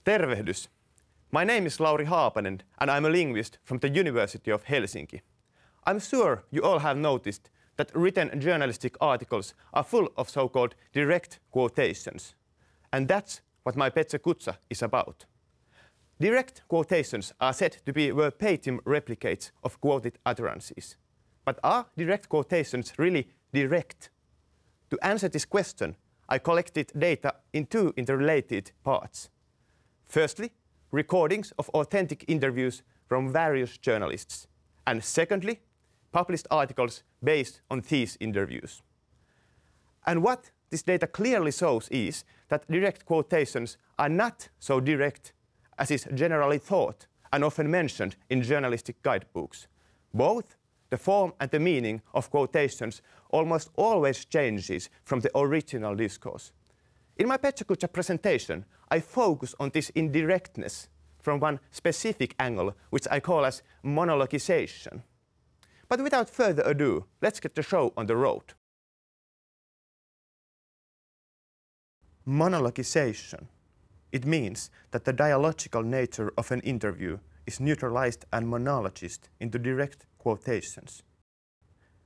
Tervehdys. My name is Lauri Haapanen and I'm a linguist from the University of Helsinki. I'm sure you all have noticed that written journalistic articles are full of so-called direct quotations. And that's what my Petse Kutsa is about. Direct quotations are said to be verbatim replicates of quoted utterances. But are direct quotations really direct? To answer this question, I collected data in two interrelated parts. Firstly, recordings of authentic interviews from various journalists. And secondly, published articles based on these interviews. And what this data clearly shows is that direct quotations are not so direct as is generally thought and often mentioned in journalistic guidebooks. Both the form and the meaning of quotations almost always changes from the original discourse. In my Petse Kutsa presentation, I focus on this indirectness from one specific angle, which I call as monologization. But without further ado, let's get the show on the road. Monologization. It means that the dialogical nature of an interview is neutralized and monologized into direct quotations.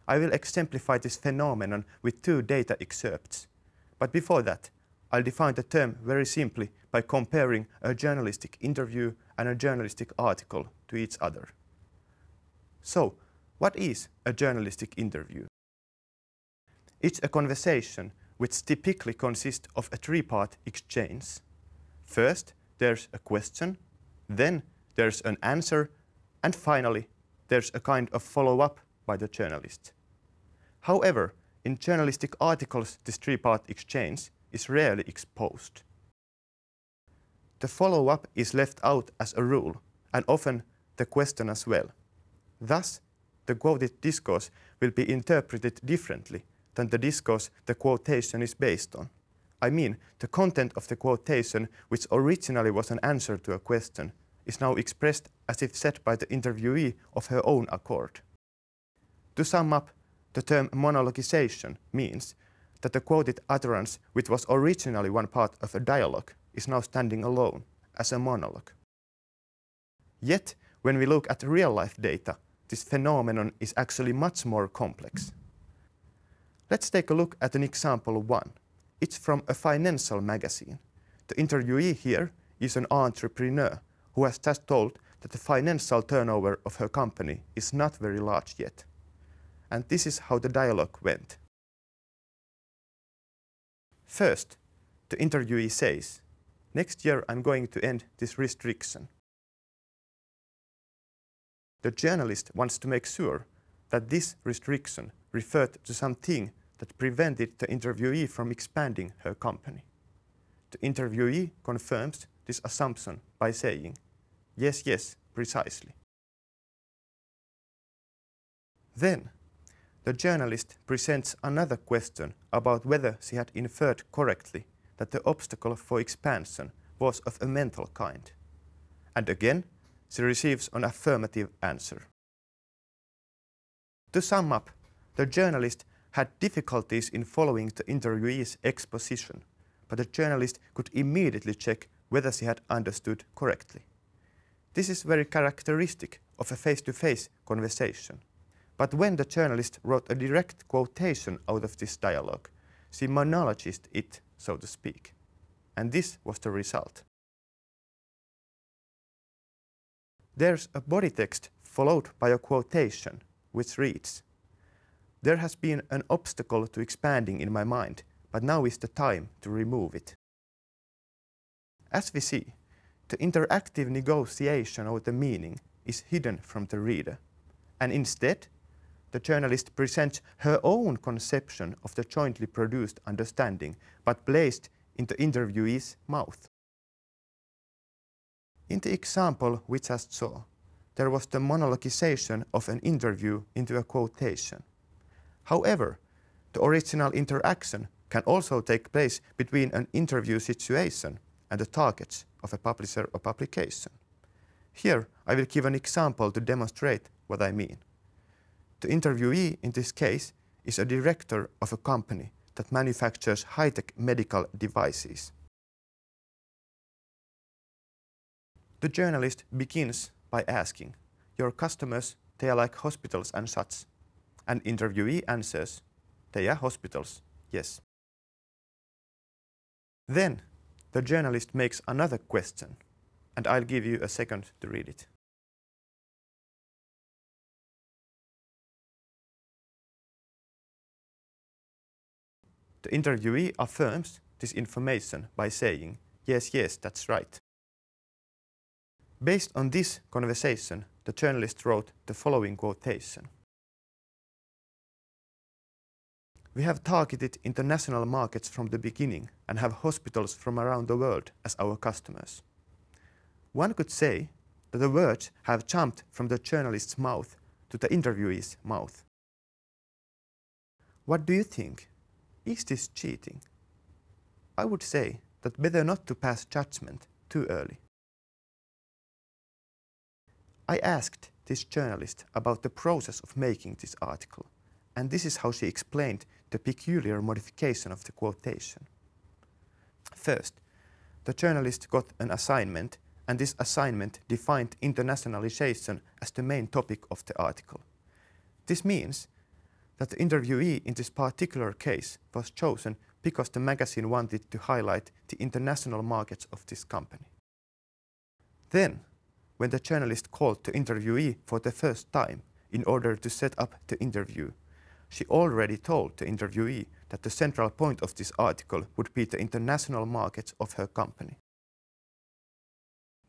I will exemplify this phenomenon with two data excerpts. But before that, I'll define the term very simply by comparing a journalistic interview and a journalistic article to each other. So, what is a journalistic interview? It's a conversation which typically consists of a three-part exchange. First, there's a question, then there's an answer, and finally, there's a kind of follow-up by the journalist. However, in journalistic articles, this three-part exchange is rarely exposed. The follow-up is left out as a rule, and often the question as well. Thus, the quoted discourse will be interpreted differently than the discourse the quotation is based on. I mean, the content of the quotation, which originally was an answer to a question, is now expressed as if said by the interviewee of her own accord. To sum up, the term monologization means that the quoted utterance, which was originally one part of a dialogue, is now standing alone as a monologue. Yet, when we look at real-life data, this phenomenon is actually much more complex. Let's take a look at an example one. It's from a financial magazine. The interviewee here is an entrepreneur who has just told that the financial turnover of her company is not very large yet. And this is how the dialogue went. First, the interviewee says, "Next year I'm going to end this restriction." The journalist wants to make sure that this restriction referred to something that prevented the interviewee from expanding her company. The interviewee confirms this assumption by saying, "Yes, yes, precisely." Then, the journalist presents another question about whether she had inferred correctly that the obstacle for expansion was of a mental kind. And again, she receives an affirmative answer. To sum up, the journalist had difficulties in following the interviewee's exposition, but the journalist could immediately check whether she had understood correctly. This is very characteristic of a face-to-face conversation. But when the journalist wrote a direct quotation out of this dialogue, she monologized it, so to speak. And this was the result. There's a body text followed by a quotation, which reads, "There has been an obstacle to expanding in my mind, but now is the time to remove it." As we see, the interactive negotiation of the meaning is hidden from the reader, and instead, the journalist presents her own conception of the jointly produced understanding, but placed in the interviewee's mouth. In the example we just saw, there was the monologization of an interview into a quotation. However, the original interaction can also take place between an interview situation and the targets of a publisher or publication. Here, I will give an example to demonstrate what I mean. The interviewee in this case is a director of a company that manufactures high-tech medical devices. The journalist begins by asking, "Your customers, they are like hospitals and such." And interviewee answers, "They are hospitals, yes." Then the journalist makes another question, and I'll give you a second to read it. The interviewee affirms this information by saying, "Yes, yes, that's right." Based on this conversation, the journalist wrote the following quotation. "We have targeted international markets from the beginning and have hospitals from around the world as our customers." One could say that the words have jumped from the journalist's mouth to the interviewee's mouth. What do you think? Is this cheating? I would say that better not to pass judgment too early. I asked this journalist about the process of making this article, and this is how she explained the peculiar modification of the quotation. First, the journalist got an assignment, and this assignment defined internationalization as the main topic of the article. This means that the interviewee in this particular case was chosen because the magazine wanted to highlight the international markets of this company. Then, when the journalist called the interviewee for the first time in order to set up the interview, she already told the interviewee that the central point of this article would be the international markets of her company.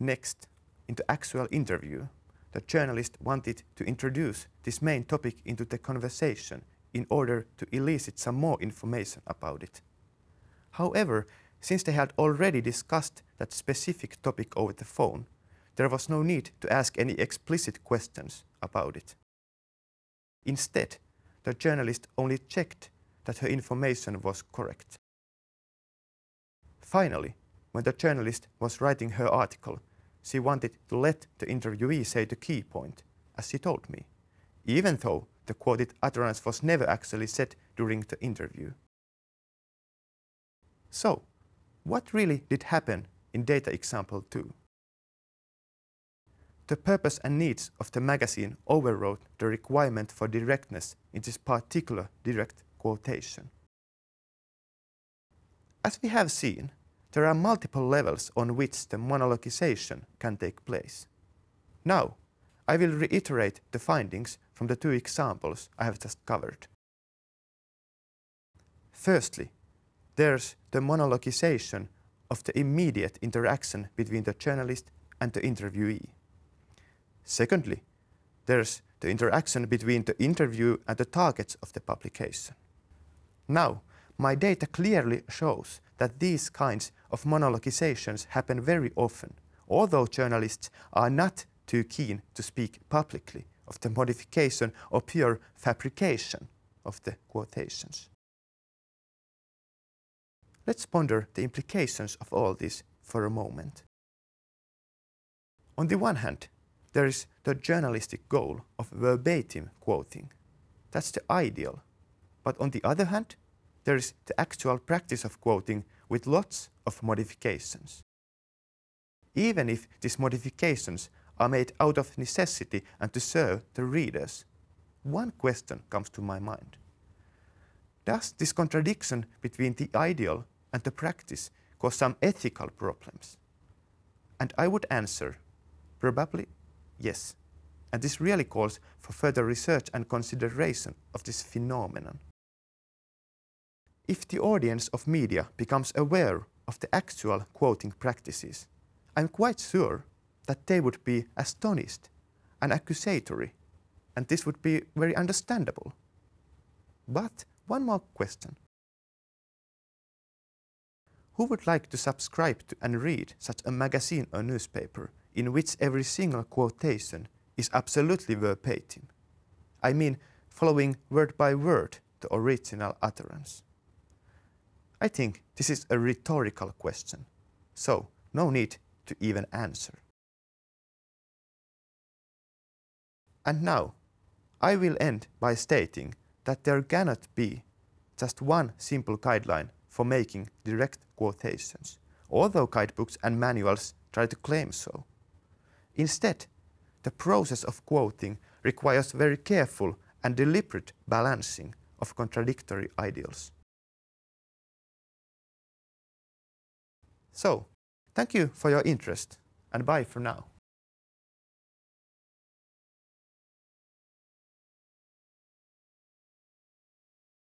Next, in the actual interview, the journalist wanted to introduce this main topic into the conversation in order to elicit some more information about it. However, since they had already discussed that specific topic over the phone, there was no need to ask any explicit questions about it. Instead, the journalist only checked that her information was correct. Finally, when the journalist was writing her article, she wanted to let the interviewee say the key point, as she told me, even though the quoted utterance was never actually said during the interview. So, what really did happen in data example 2? The purpose and needs of the magazine overrode the requirement for directness in this particular direct quotation. As we have seen, there are multiple levels on which the monologization can take place. Now, I will reiterate the findings from the two examples I have just covered. Firstly, there's the monologization of the immediate interaction between the journalist and the interviewee. Secondly, there's the interaction between the interview and the targets of the publication. Now, my data clearly shows that these kinds of monologizations happen very often, although journalists are not too keen to speak publicly of the modification or pure fabrication of the quotations. Let's ponder the implications of all this for a moment. On the one hand, there is the journalistic goal of verbatim quoting. That's the ideal. But on the other hand, there is the actual practice of quoting with lots of modifications. Even if these modifications are made out of necessity and to serve the readers, one question comes to my mind. Does this contradiction between the ideal and the practice cause some ethical problems? And I would answer, probably yes. And this really calls for further research and consideration of this phenomenon. If the audience of media becomes aware of the actual quoting practices, I'm quite sure that they would be astonished and accusatory, and this would be very understandable. But one more question. Who would like to subscribe to and read such a magazine or newspaper in which every single quotation is absolutely verbatim? I mean, following word by word the original utterance. I think this is a rhetorical question, so no need to even answer. And now, I will end by stating that there cannot be just one simple guideline for making direct quotations, although guidebooks and manuals try to claim so. Instead, the process of quoting requires very careful and deliberate balancing of contradictory ideals. So, thank you for your interest, and bye for now.